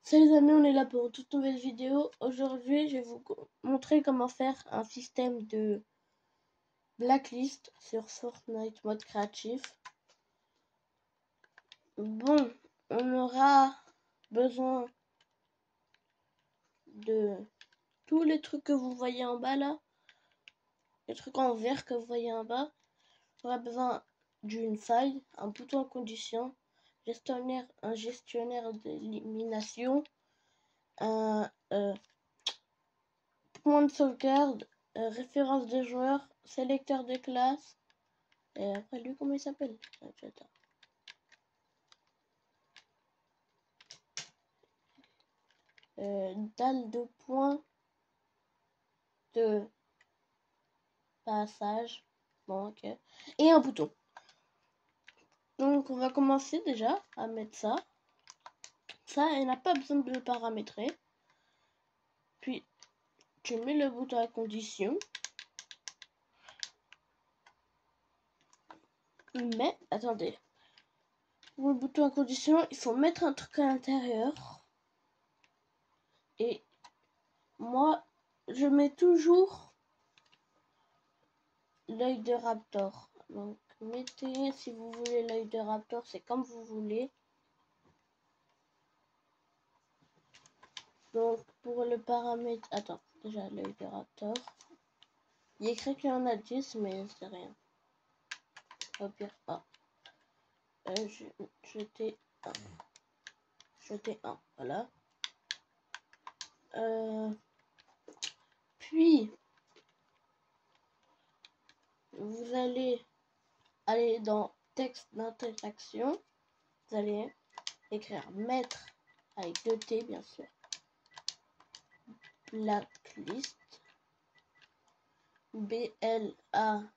Salut les amis, on est là pour une toute nouvelle vidéo. Aujourd'hui, je vais vous montrer comment faire un système de blacklist sur Fortnite mode créatif. Bon, on aura besoin de tous les trucs que vous voyez en bas là, les trucs en vert que vous voyez en bas. On aura besoin d'une faille, un bouton condition, un gestionnaire d'élimination, un point de sauvegarde, référence des joueurs, sélecteur de classe. Et après lui, comment il s'appelle? Dalle de points de passage. Bon, ok. Et un bouton. Donc on va commencer déjà à mettre ça. Ça, il n'a pas besoin de le paramétrer. Puis tu mets le bouton à condition. Mais attendez. Pour le bouton à condition, il faut mettre un truc à l'intérieur. Et moi, je mets toujours l'œil de Raptor. Donc mettez, si vous voulez l'œil de Raptor, c'est comme vous voulez. Donc pour le paramètre, attends, déjà l'œil de Raptor. Il est écrit qu'il y en a 10, mais c'est rien. Au pire pas. Jeter un. Jeter un, voilà. Puis vous allez aller dans texte d'interaction. Vous allez écrire mettre avec 2 T bien sûr. Blacklist. B-L-A-C-K-L-I-S-T.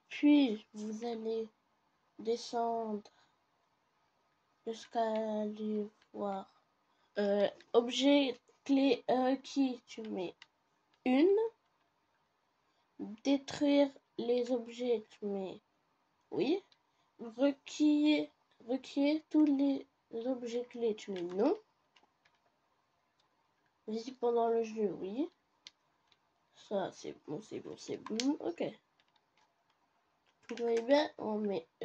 Puis vous allez descendre jusqu'à aller voir objet clé qui tu mets une. Détruire les objets tu mets oui. Requis tous les objets clés tu mets non. Visible pendant le jeu oui. Ça c'est bon, c'est bon, c'est bon, ok. Vous voyez bien,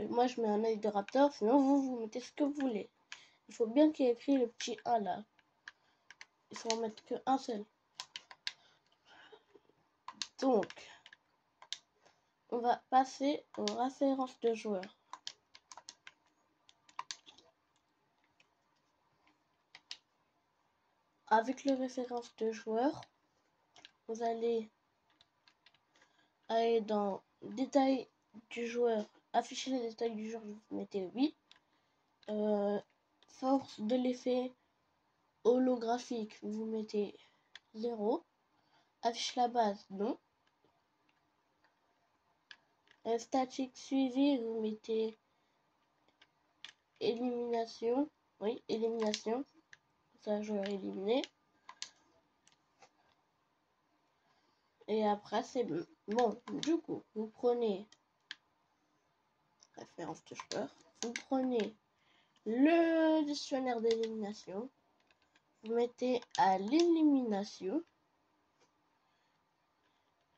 moi je mets un œil de Raptor, sinon vous mettez ce que vous voulez. Il faut bien qu'il y ait écrit le petit A là. Il faut en mettre que un seul. Donc, on va passer aux références de joueurs. Avec les références de joueurs, vous allez aller dans détails du joueur, afficher les détails du joueur, vous mettez oui. Force de l'effet holographique, vous mettez 0. Affiche la base, non. Statique suivi, vous mettez élimination, oui, élimination, ça joueur éliminé. Et après c'est bon. Bon, du coup, vous prenez référence de joueur, vous prenez le dictionnaire d'élimination, vous mettez à l'élimination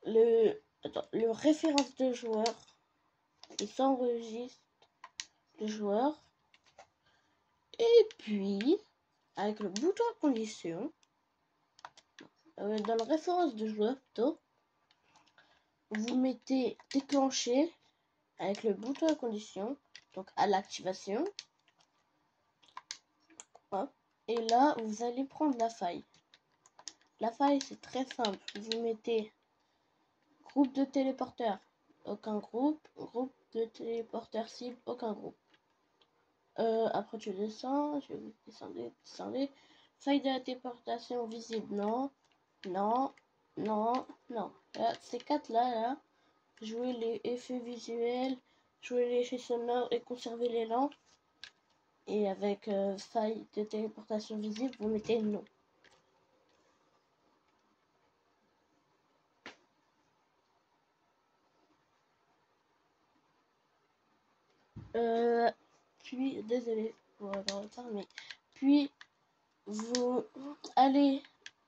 le référence de joueur, il s'enregistre le joueur, et puis avec le bouton à condition, dans la référence de joueur plutôt, vous mettez déclencher avec le bouton à condition, donc à l'activation. Et là, vous allez prendre la faille. La faille, c'est très simple. Vous mettez groupe de téléporteurs, aucun groupe. Groupe de téléporteurs cible, aucun groupe. Après, tu descends. Je vais descendre. Faille de la téléportation visible, non. Non, non, non. Là, ces 4 là. Jouer les effets visuels, jouer les effets sonores et conserver l'élan. Et avec faille de téléportation visible, vous mettez non. Puis, désolé pour le retard, mais puis vous allez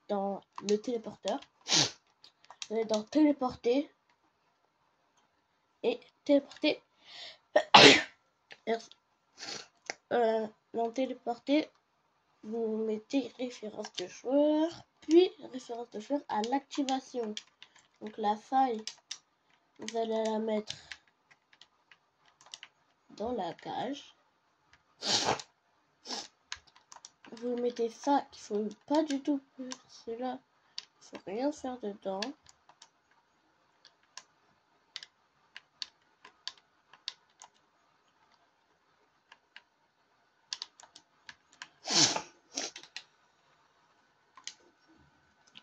dans le téléporteur, vous allez dans téléporter et téléporter. Merci. Dans téléporter, vous mettez référence de joueur, puis référence de joueur à l'activation. Donc la faille, vous allez la mettre dans la cage. Vous mettez ça, qu'il faut pas du tout percer là, il faut rien faire dedans.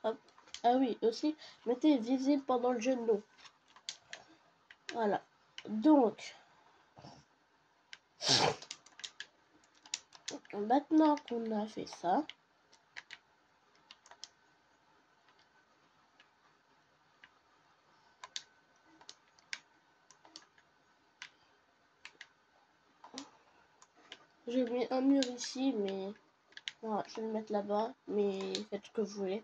Hop. Ah oui, aussi, mettez visible pendant le jeu de l'eau. Voilà. Donc, maintenant qu'on a fait ça, j'ai mis un mur ici, mais voilà, je vais le mettre là-bas, mais faites ce que vous voulez.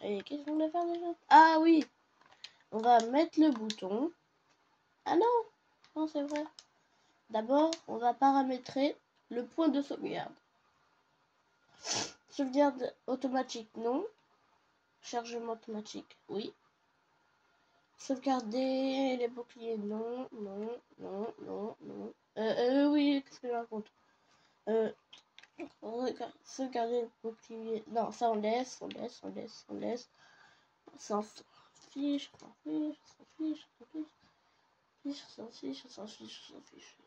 Et qu'est-ce qu'on va faire déjà? Ah oui, on va mettre le bouton. Ah non, non c'est vrai. D'abord, on va paramétrer le point de sauvegarde. Sauvegarde automatique, non. Chargement automatique, oui. Sauvegarder les boucliers, non, non, non, non, non. Oui, qu'est-ce que je raconte? Sauvegarder les boucliers, non, ça on laisse, on laisse, on laisse, on laisse. Ça s'en fiche, on s'en fiche, on s'en fiche, on s'en fiche, on s'en fiche, on s'en fiche.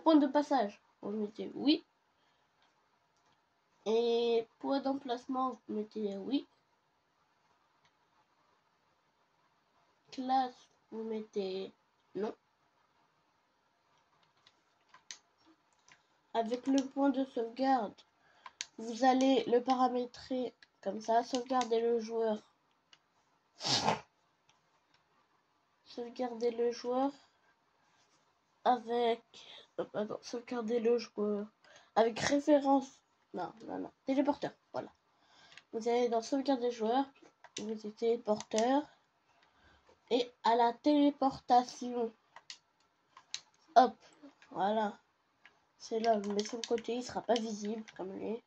Point de passage, on mettait oui. Et point d'emplacement, vous mettez oui. Classe, vous mettez non. Avec le point de sauvegarde, vous allez le paramétrer comme ça, sauvegarder le joueur. Sauvegarder le joueur avec... pardon, sauvegarder le joueur avec référence... Non, non, non, téléporteur, voilà. Vous allez dans sauvegarder joueur, vous êtes téléporteur, et à la téléportation, hop, voilà. C'est là, mais sur le côté, il sera pas visible comme lui.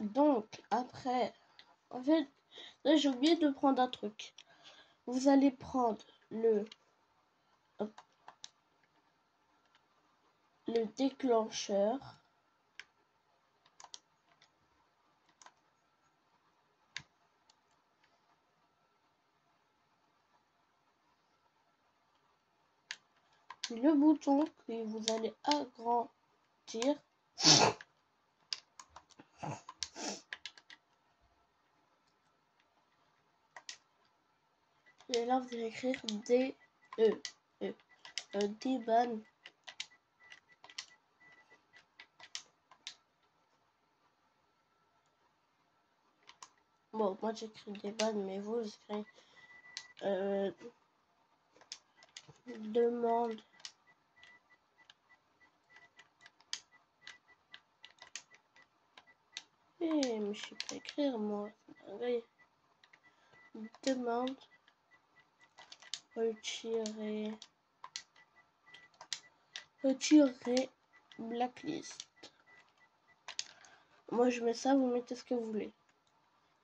Donc, après, en fait, là, j'ai oublié de prendre un truc. Vous allez prendre le déclencheur. Le bouton que vous allez agrandir. Et là, vous allez écrire D-ban. Bon, moi j'écris D-ban, mais vous écrivez demande mais je sais pas écrire moi. Demande retirer blacklist. Moi je mets ça, vous mettez ce que vous voulez.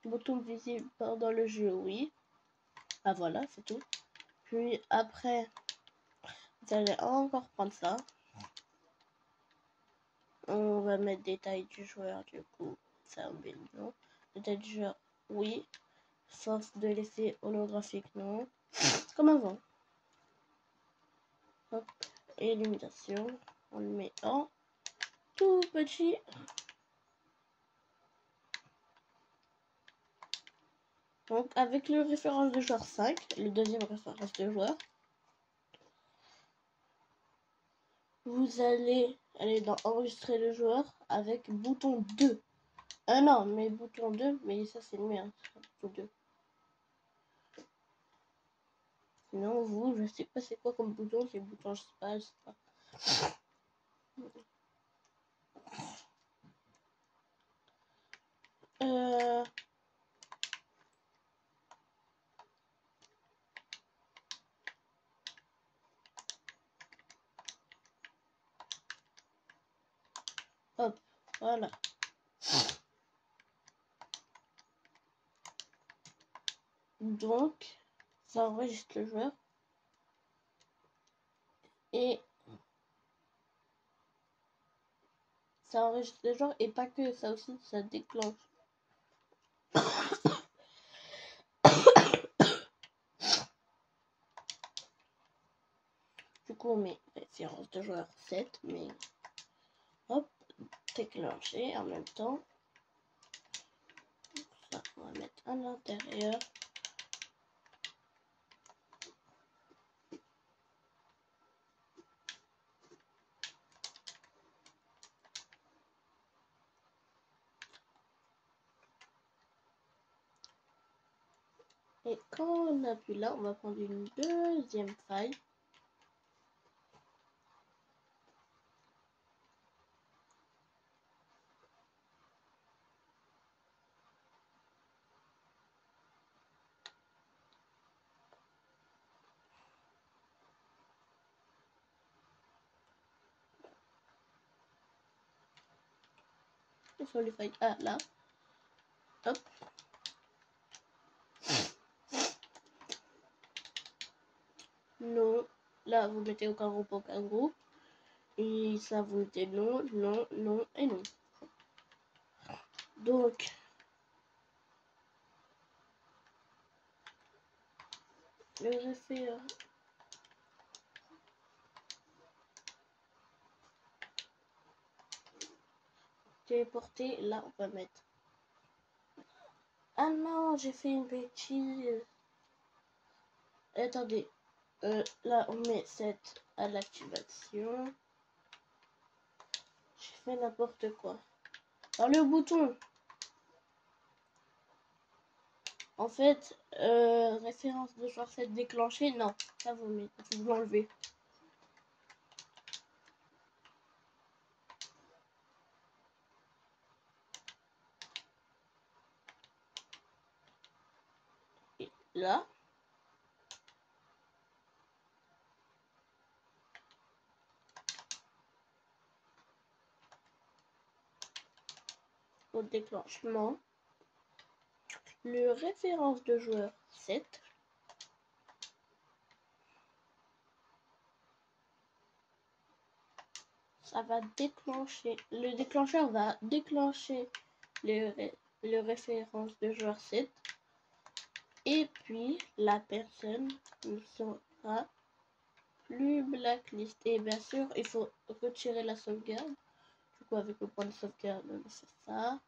Bouton visible pendant le jeu, oui. Ah voilà, c'est tout. Puis après, vous allez encore prendre ça. On va mettre détail du joueur, du coup, ça oublie non. Détail du joueur, oui. Sauf de l'effet holographique, non. Comme avant. Hop. Et illumination, on le met en tout petit. Donc avec le référence de joueur 5, le deuxième référence de joueur. vous allez aller dans enregistrer le joueur avec bouton 2. Ah non, mais bouton 2, mais ça c'est le mien, bouton 2. Sinon, vous, je sais pas c'est quoi comme bouton, c'est bouton, je sais pas. Hop, voilà. Donc, ça enregistre le joueur. Et ça enregistre le joueur. Et pas que ça aussi, ça déclenche. Du coup, on met référence de joueur 7. Mais hop, déclencher en même temps. Ça, on va mettre à l'intérieur. Et quand on appuie là, on va prendre une deuxième faille. Sur les failles. Ah, là. Hop. Non. Là, vous mettez aucun groupe. Et ça, vous mettez non, non, non et non. Donc, le référent. Téléporter, là, on va mettre. Ah non, j'ai fait une bêtise. Attendez. Là, on met 7 à l'activation. J'ai fait n'importe quoi. Alors, le bouton. En fait, référence de joueur 7 déclenchée. Non, ça vous l'enlevez. Et là. Au déclenchement. Le référence de joueur 7. Ça va déclencher. Le déclencheur va déclencher le référence de joueur 7. Et puis la personne ne sera plus blacklist. Et bien sûr, il faut retirer la sauvegarde. Du coup, avec le point de sauvegarde, on fait ça.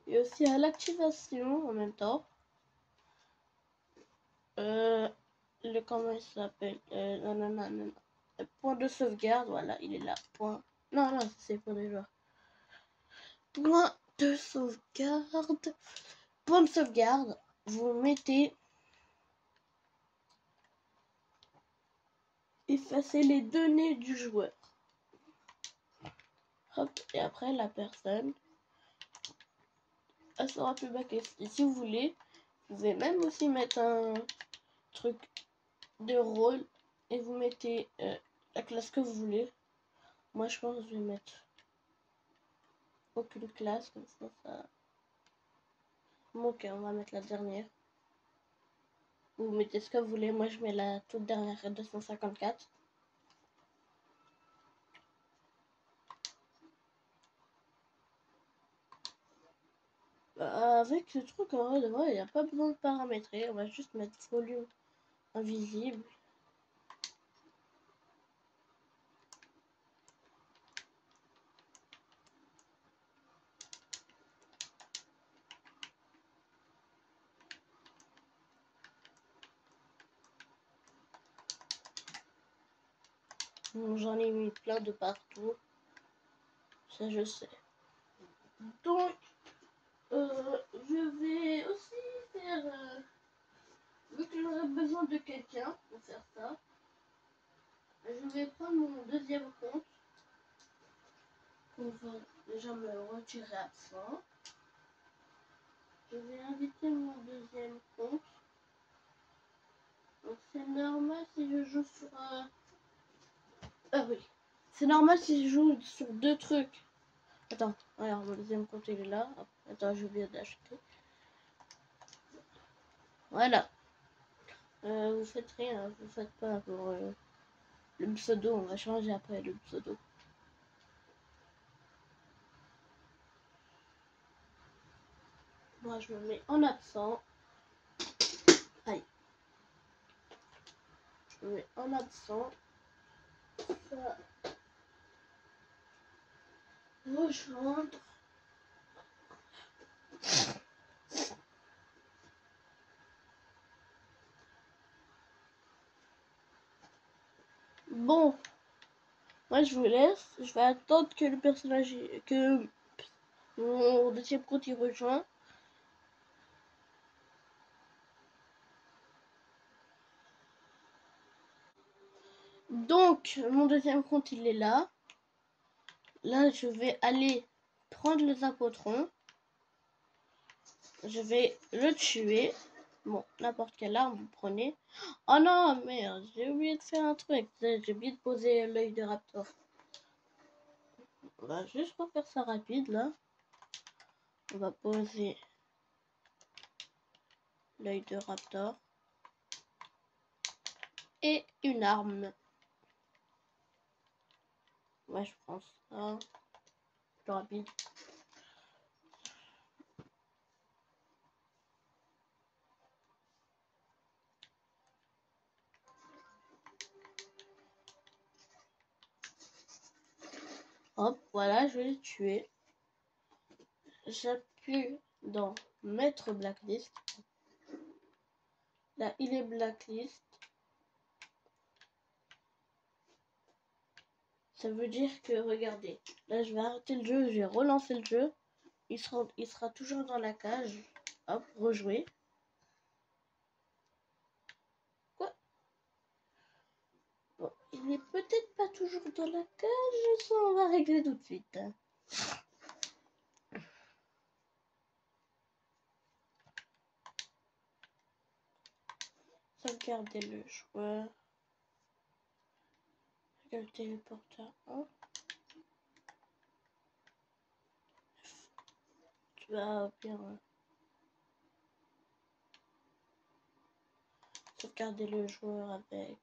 Et aussi à l'activation en même temps. Le comment il s'appelle non. Le point de sauvegarde, voilà, il est là. Point. Non, c'est pour les joueurs. Point de sauvegarde. Point de sauvegarde. Vous mettez. Effacer les données du joueur. Hop, et après la personne. Elle sera plus blacklist. Et si vous voulez, vous pouvez même aussi mettre un truc de rôle. Et vous mettez la classe que vous voulez. Moi, je pense que je vais mettre aucune classe, comme ça. Bon, ok, on va mettre la dernière. Vous mettez ce que vous voulez. Moi, je mets la toute dernière 254. Avec ce truc, en vrai, de vrai, il n'y a pas besoin de paramétrer. On va juste mettre volume invisible. J'en ai mis plein de partout. Ça, je sais. Donc, je vais aussi faire... vu que j'aurai besoin de quelqu'un pour faire ça, je vais prendre mon deuxième compte. On va déjà me retirer absent. Je vais inviter mon deuxième compte. Donc c'est normal si je joue sur... Ah oui. C'est normal si je joue sur deux trucs. Attends, alors mon deuxième compte il est là. Attends, j'ai oublié d'acheter. Voilà. Vous faites rien, vous faites pas pour le pseudo. On va changer après le pseudo. Moi je me mets en absent. Aïe. Je me mets en absent. Ça. Rejoindre. Bon. Moi je vous laisse. Je vais attendre que le personnage... que mon deuxième compte y rejoint. Donc, mon deuxième compte, il est là. Là, je vais aller prendre le zapotron. Je vais le tuer. Bon, n'importe quelle arme, vous prenez. Oh non, merde, j'ai oublié de faire un truc. J'ai oublié de poser l'œil de raptor. On va juste refaire ça rapide, là. On va poser l'œil de raptor. Et une arme. Ouais, je prends ça. Plus rapide. Hop, voilà, je vais le tuer. J'appuie dans mettre blacklist. Là, il est blacklist. Ça veut dire que, regardez, là, je vais arrêter le jeu, je vais relancer le jeu. Il sera toujours dans la cage. Hop, rejouer. Quoi? Bon, il n'est peut-être pas toujours dans la cage, ça, on va régler tout de suite. Sauvegarder le joueur. Le téléporteur 1. Tu vas bien. Sauvegarder le joueur avec.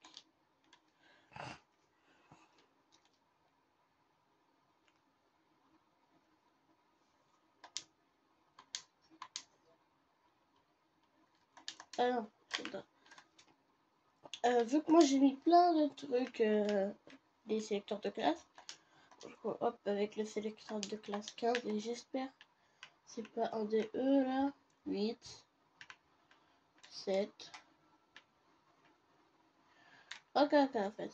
Ah non, vu que moi j'ai mis plein de trucs, des sélecteurs de classe. Hop, avec le sélecteur de classe 15 et j'espère c'est pas un des E là. 8 7 ok, en fait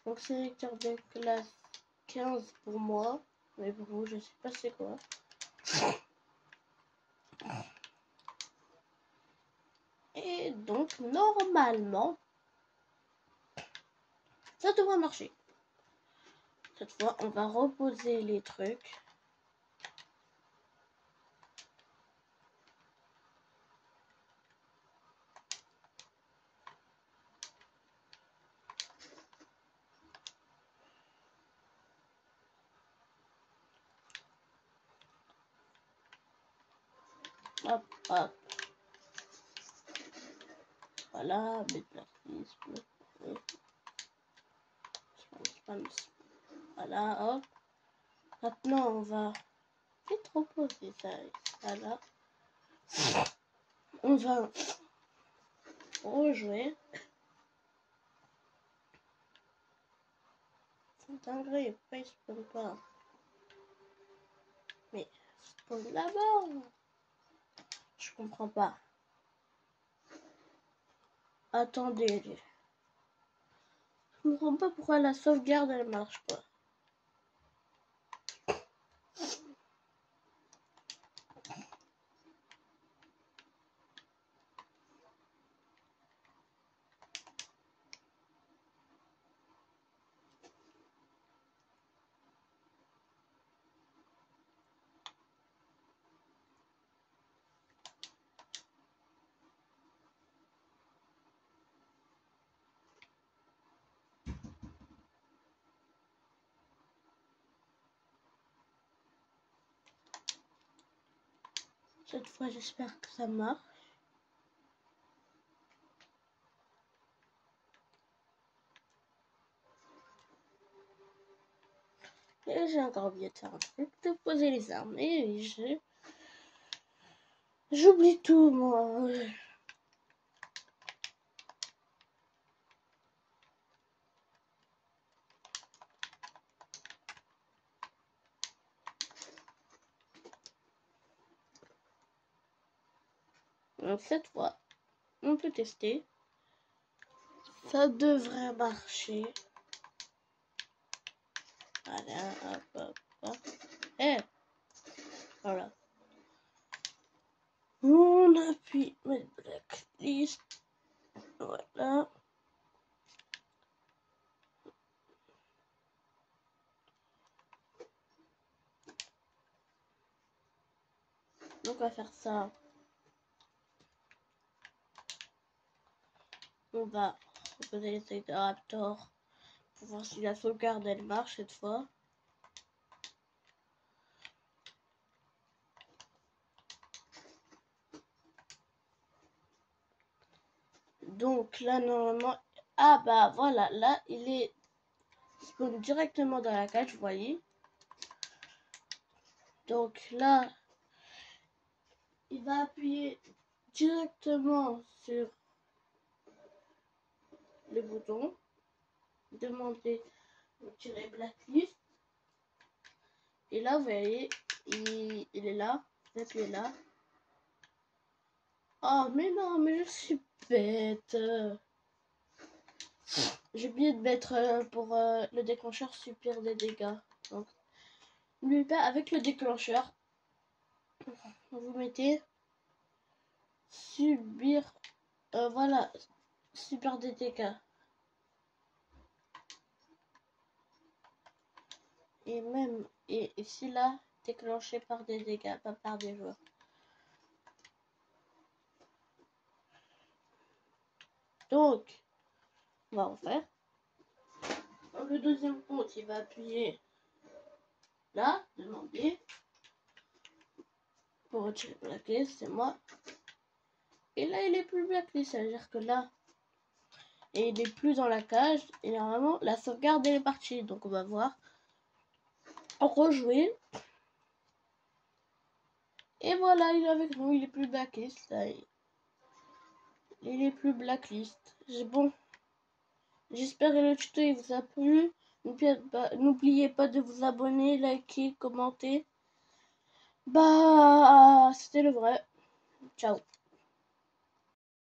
donc sélecteur de classe 15 pour moi, mais pour vous je sais pas c'est quoi. Et donc normalement ça devrait marcher. Cette fois on va reposer les trucs. Hop, hop. Voilà, voilà, hop. Maintenant, on va vite reposer ça là. On va rejouer. C'est dingue, pourquoi il spawn pas? Mais spawn là-bas. Je comprends pas. Attendez. Je ne comprends pas pourquoi la sauvegarde elle marche pas. Cette fois, j'espère que ça marche. Et j'ai encore oublié de faire un truc, de poser les armes. Et oui, j'oublie tout, moi. Donc cette fois, on peut tester. Ça devrait marcher. Voilà, hop, hop, hop. Et voilà. On appuie mettre blacklist. Voilà. Donc on va faire ça. On va reposer les accélérateurs pour voir si la sauvegarde elle marche cette fois. Donc là normalement, ah bah voilà, là il est spawn directement dans la cage, vous voyez. Donc là, il va appuyer directement sur le bouton, demander de tirer blacklist. Et là, vous voyez, il est là, vous appuyez là. Oh mais non, mais je suis bête. J'ai oublié de mettre pour le déclencheur subir des dégâts. Donc, n'oubliez pas, avec le déclencheur, vous mettez subir, voilà, subir des dégâts. Et même, et ici là, déclenché par des dégâts, pas par des joueurs. Donc, on va en faire. Dans le deuxième compte, il va appuyer là, demander pour retirer la clé, c'est moi. Et là, il est plus blacklist, ça veut dire que là, et il est plus dans la cage. Et normalement, la sauvegarde elle est partie. Donc on va voir. On rejouer. Et voilà, il est avec nous. Il est plus blacklist. Là. Il est plus blacklist. Bon. J'espère que le tuto il vous a plu. N'oubliez pas de vous abonner, liker, commenter. Bah, c'était le vrai. Ciao.